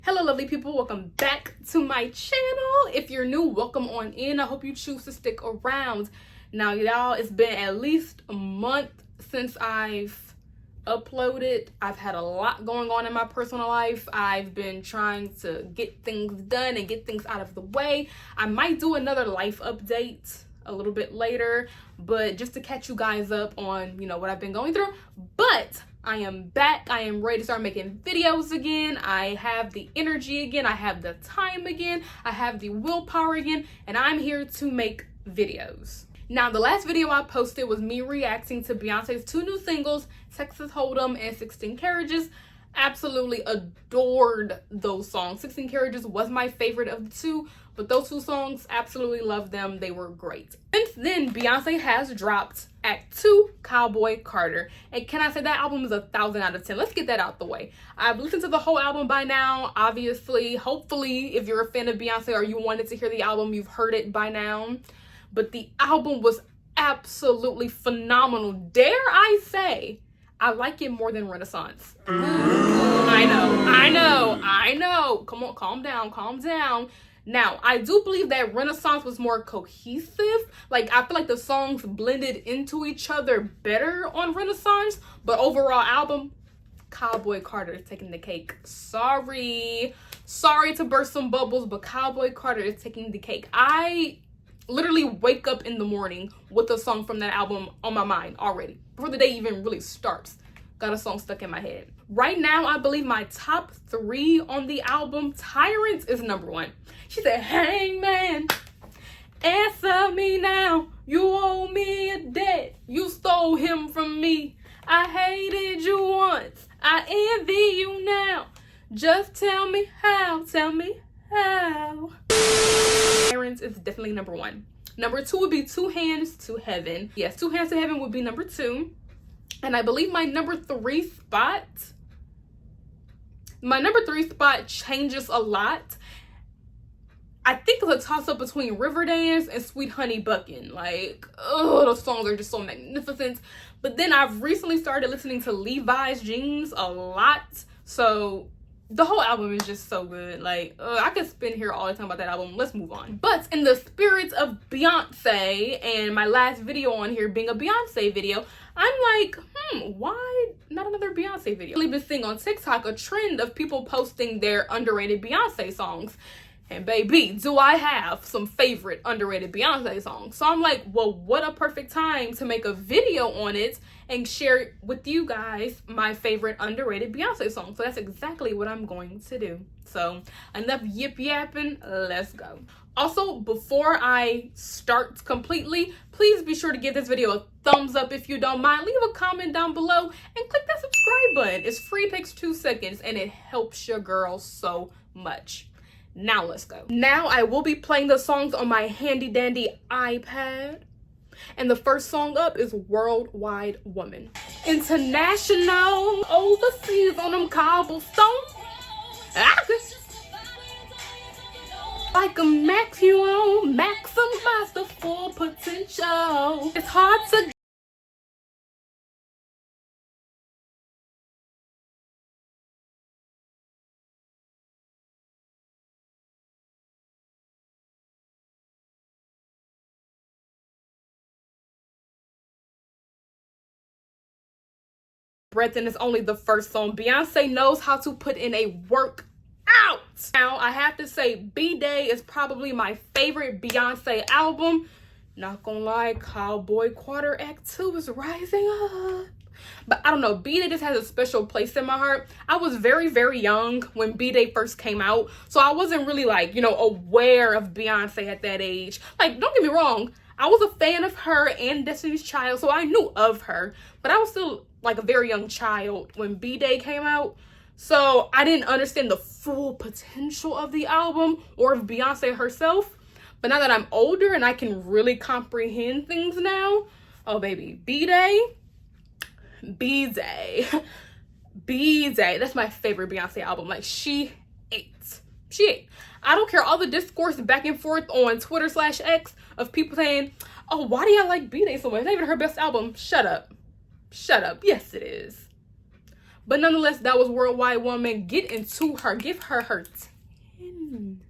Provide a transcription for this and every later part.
Hello lovely people, welcome back to my channel. If you're new, welcome on in. I hope you choose to stick around. Now y'all, it's been at least a month since I've uploaded. I've had a lot going on in my personal life. I've been trying to get things done and get things out of the way. I might do another life update a little bit later, but just to catch you guys up on, what I've been going through. But I am back. I am ready to start making videos again. I have the energy again. I have the time again. I have the willpower again, and I'm here to make videos. Now, the last video I posted was me reacting to Beyonce's two new singles, Texas Hold'em and 16 Carriages. Absolutely adored those songs. 16 Carriages was my favorite of the two, but those two songs, absolutely loved them. They were great. Since then, Beyonce has dropped Act 2, Cowboy Carter. And can I say that album is 1,000 out of 10? Let's get that out the way. I've listened to the whole album by now. Obviously, hopefully, if you're a fan of Beyonce or you wanted to hear the album, you've heard it by now. But the album was absolutely phenomenal. Dare I say, I like it more than Renaissance. I know. Come on, calm down. Now, I do believe that Renaissance was more cohesive. Like, I feel like the songs blended into each other better on Renaissance. But overall album, Cowboy Carter is taking the cake. Sorry to burst some bubbles, but Cowboy Carter is taking the cake. I literally wake up in the morning with a song from that album on my mind already. Before the day even really starts, got a song stuck in my head. Right now, I believe my top 3 on the album, Tyrants is #1. She said, "Hangman, answer me now. You owe me a debt. You stole him from me. I hated you once. I envy you now. Just tell me how. Tyrants is definitely #1. #2 would be Two Hands to Heaven. Yes, Two Hands to Heaven would be #2. And I believe my number 3 spot changes a lot. I think it's a toss-up between Riverdance and Sweet Honey Buckin'. Like, oh, those songs are just so magnificent. But then I've recently started listening to Levi's Jeans a lot. So the whole album is just so good. Like, I could spend here all the time about that album. Let's move on. But in the spirit of Beyonce and my last video on here being a Beyonce video, I'm like, why not another Beyonce video? I've been seeing on TikTok a trend of people posting their underrated Beyonce songs. And baby, do I have some favorite underrated Beyonce songs. So I'm like, well, what a perfect time to make a video on it and share with you guys my favorite underrated Beyonce songs. So that's exactly what I'm going to do. So enough yip yapping, let's go. Also, before I start completely, please be sure to give this video a thumbs up if you don't mind. Leave a comment down below and click that subscribe button. It's free, takes 2 seconds, and it helps your girl so much. Now let's go. Now I will be playing the songs on my handy dandy iPad. And the first song up is Worldwide Woman. International, overseas on them cobblestones. Like a max you own, maximize the full potential. It's hard to breath, and it's only the first song. Beyonce knows how to put in a workout. Now, I have to say, B-Day is probably my favorite Beyonce album. Not gonna lie, Cowboy Carter Act 2 is rising up. But I don't know, B-Day just has a special place in my heart. I was very, very young when B-Day first came out, so I wasn't really like, aware of Beyonce at that age. Like, don't get me wrong, I was a fan of her and Destiny's Child, so I knew of her, but I was still like a very young child when B-Day came out. So I didn't understand the full potential of the album or of Beyonce herself. But now that I'm older and I can really comprehend things now, oh baby, B-Day, that's my favorite Beyonce album. Like, she ate. I don't care all the discourse back and forth on Twitter/X of people saying, oh, why do y'all like B-Day so much? It's not even her best album. Shut up. Yes, it is. But nonetheless, that was Worldwide Woman. Get into her. Give her her 10.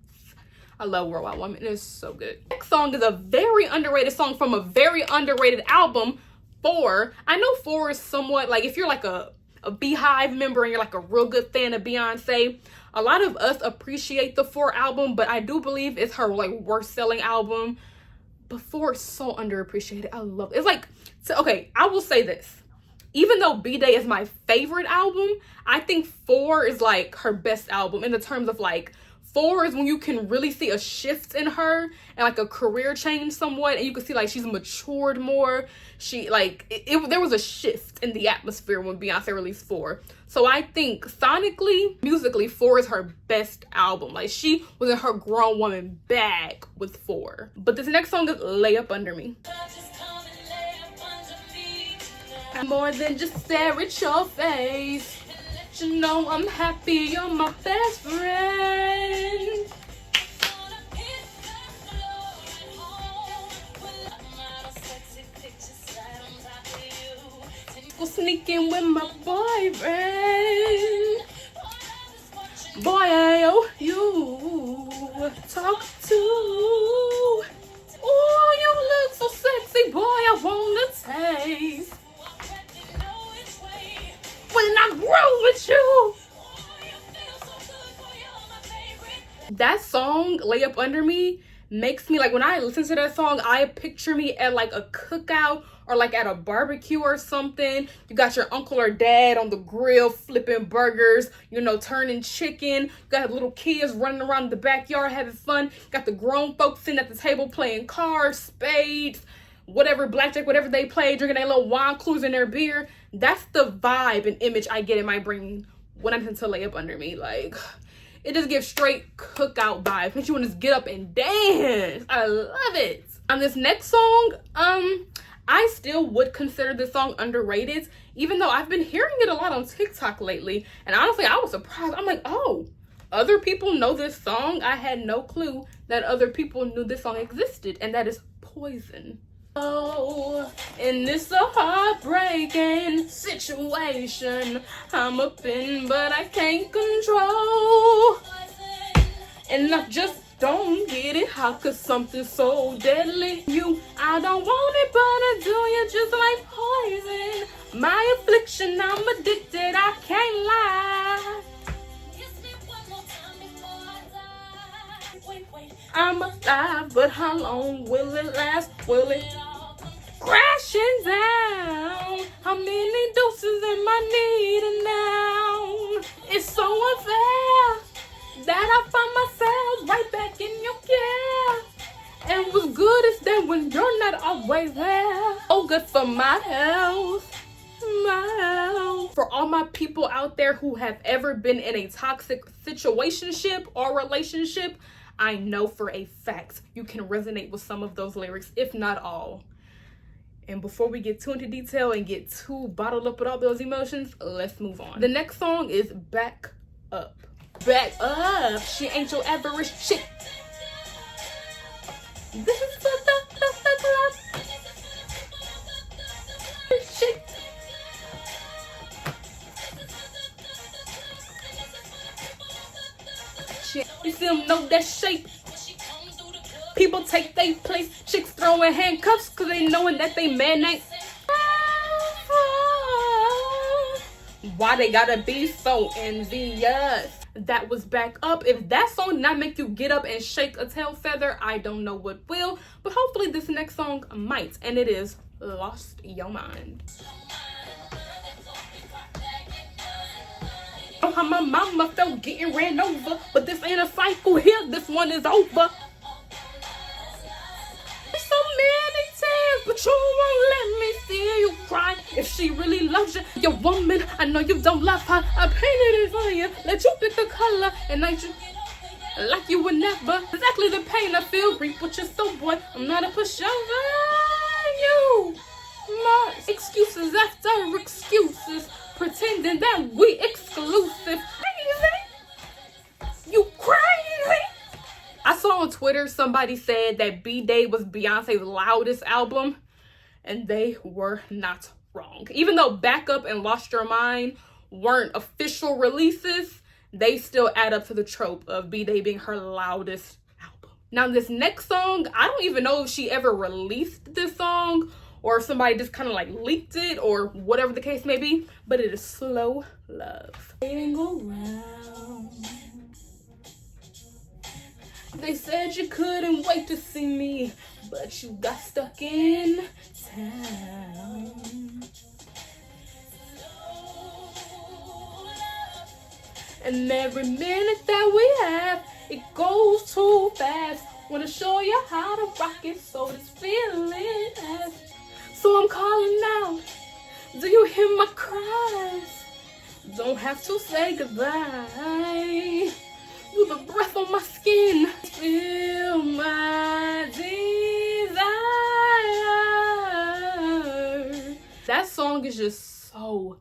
I love Worldwide Woman. It is so good. Next song is a very underrated song from a very underrated album, 4. I know 4 is somewhat like, if you're like a Beehive member and you're like a real good fan of Beyonce, a lot of us appreciate the 4 album, but I do believe it's her like worst selling album. But 4 is so underappreciated. I love it. It's like, so, okay, I will say this. Even though B-Day is my favorite album, I think 4 is like her best album in the terms of like, 4 is when you can really see a shift in her and like a career change somewhat, and you can see like she's matured more. She like there was a shift in the atmosphere when Beyonce released 4. So I think sonically, musically, 4 is her best album. Like she was in her grown woman bag with 4. But this next song is Lay Up Under Me. More than just stare at your face. You know I'm happy, you're my best friend. Go sneaking with my boyfriend. Boy, I owe you talk to. Oh, you look so sexy, boy, I wanna taste. When I grow with you. That song, Lay Up Under Me, makes me like, when I listen to that song, I picture me at like a cookout or like at a barbecue or something. You got your uncle or dad on the grill flipping burgers, you know, turning chicken. You got little kids running around the backyard having fun. You got the grown folks sitting at the table playing cards, spades, whatever, blackjack, whatever they play, drinking their little wine coolers and their beer. That's the vibe and image I get in my brain when I listen to Lay Up Under Me. Like, it just gives straight cookout vibes. Makes you want to get up and dance. I love it. On this next song, I still would consider this song underrated, even though I've been hearing it a lot on TikTok lately. And honestly, I was surprised. I'm like, oh, other people know this song? I had no clue that other people knew this song existed, and that is Poison. Oh, and it's a heartbreaking situation I'm up in, but I can't control. And I just don't get it. How could something so deadly I don't want it, but I do. You just like poison. My affliction, I'm addicted, I can't lie. I'm alive, but how long will it last? Will it crashing down? How many doses am I needing now? It's so unfair that I find myself right back in your care. And what's good is that when you're not always there. Oh, good for my health. For all my people out there who have ever been in a toxic situationship or relationship, I know for a fact you can resonate with some of those lyrics, if not all. And before we get too into detail and get too bottled up with all those emotions, let's move on. The next song is Back Up. Back up. She ain't your average chick. This is the chick. You still know that shape. People take their place. Chicks throwing handcuffs cause they knowing that they man ain't. Why they gotta be so envious? That was Back Up. If that song did not make you get up and shake a tail feather, I don't know what will. But hopefully this next song might. And it is Lost Your Mind. Oh, how my mama felt getting ran over, but this ain't a cycle here, this one is over. So many times, but you won't let me see you cry. If she really loves you, your woman, I know you don't love her. I painted it for you, let you pick the color, and I just like you would never. Exactly the pain I feel, reap what you're so boy. I'm not a pushover. You, my excuses after excuses. Pretending that we exclusive. Crazy. You crazy. I saw on Twitter somebody said that B-Day was Beyonce's loudest album, and they were not wrong. Even though Back Up and Lost Your Mind weren't official releases, they still add up to the trope of B-Day being her loudest album. Now this next song, I don't even know if she ever released this song or if somebody just kind of like leaked it or whatever the case may be, but it is Slow Love. They said you couldn't wait to see me, but you got stuck in town. And every minute that we have, it goes too fast. Wanna show you how to rock it so this feeling lasts. So I'm calling out, do you hear my cries? Don't have to say goodbye. Feel the breath on my skin. Feel my desire. That song is just so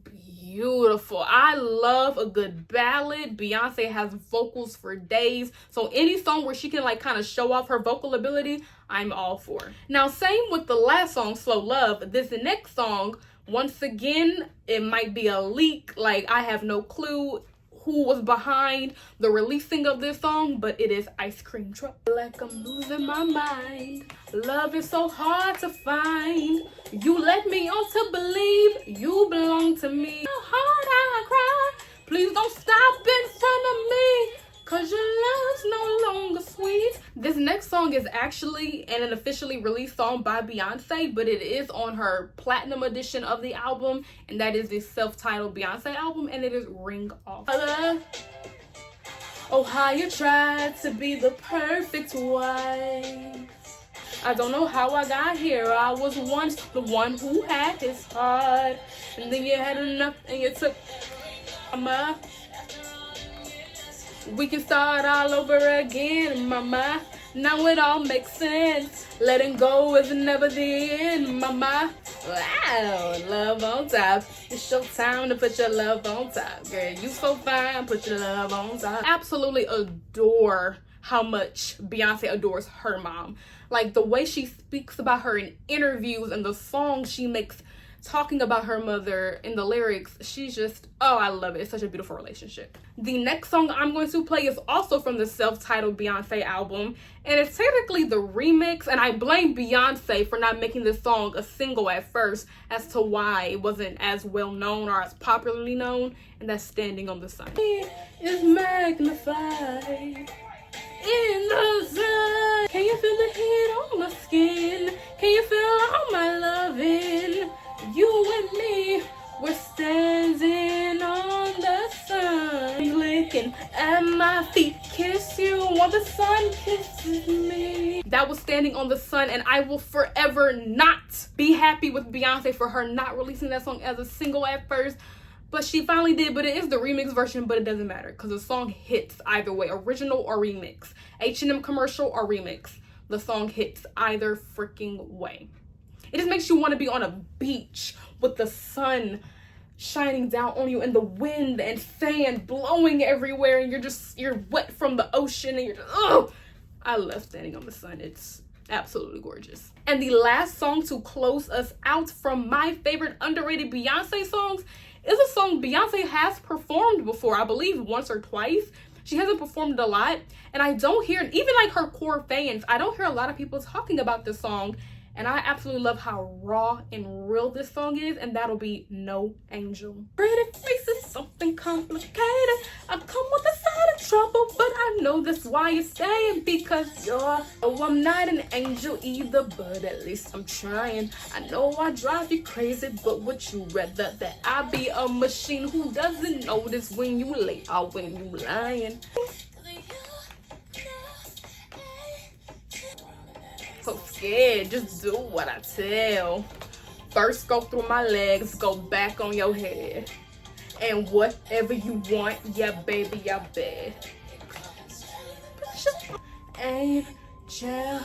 beautiful. I love a good ballad. Beyonce has vocals for days. So any song where she can like kind of show off her vocal ability, I'm all for. Now, same with the last song, Slow Love. This next song, once again, it might be a leak. Like, I have no clue who was behind the releasing of this song, but it is Ice Cream Truck. Like I'm losing my mind. Love is so hard to find. You let me on to believe you belong to me. How hard I cry. Please don't stop in front of me, 'cause your love's no longer sweet. This next song is actually an officially released song by Beyonce, but it is on her platinum edition of the album, and that is the self-titled Beyonce album, and it is Ring Off. Oh, how you tried to be the perfect wife. I don't know how I got here. I was once the one who had his heart, and then you had enough and you took my. We can start all over again, mama. Now it all makes sense. Letting go is never the end, mama. Wow, love on top. It's your time to put your love on top. Girl, you so fine, put your love on top. Absolutely adore how much Beyonce adores her mom. Like the way she speaks about her in interviews and the songs she makes talking about her mother in the lyrics, she's just, oh, I love it. It's such a beautiful relationship. The next song I'm going to play is also from the self-titled Beyonce album, and it's technically the remix, and I blame Beyonce for not making this song a single at first as to why it wasn't as well known or as popularly known, and that's Standing on the Sun. It is magnified in the sun. Can you feel the heat on my skin? Can you feel all my loving? You and me, we're standing on the sun, licking at my feet, kiss you while the sun kisses me. That was Standing on the Sun, and I will forever not be happy with Beyonce for her not releasing that song as a single at first, but she finally did. But it is the remix version, but it doesn't matter because the song hits either way, original or remix, H&M commercial or remix. The song hits either freaking way. It just makes you want to be on a beach with the sun shining down on you and the wind and sand blowing everywhere, and you're wet from the ocean, and you're just, oh, I love Standing on the Sun. It's absolutely gorgeous. And the last song to close us out from my favorite underrated Beyonce songs is a song Beyonce has performed before, I believe once or twice. She hasn't performed a lot, and I don't hear, even like her core fans, I don't hear a lot of people talking about this song. And I absolutely love how raw and real this song is, and that'll be No Angel. Pretty face is something complicated. I come with a side of trouble, but I know that's why you're staying, because you're, oh, I'm not an angel either, but at least I'm trying. I know I drive you crazy, but would you rather that I be a machine who doesn't notice when you late or when you lying? So scared, just do what I tell. First go through my legs, go back on your head, and whatever you want, yeah baby, I bet. Angel,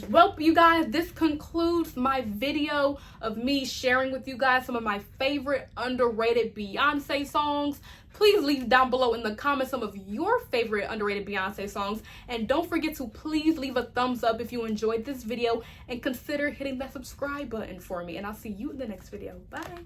Well, you guys, this concludes my video of me sharing with you guys some of my favorite underrated Beyonce songs. Please leave down below in the comments some of your favorite underrated Beyonce songs. And don't forget to please leave a thumbs up if you enjoyed this video and consider hitting that subscribe button for me. And I'll see you in the next video. Bye.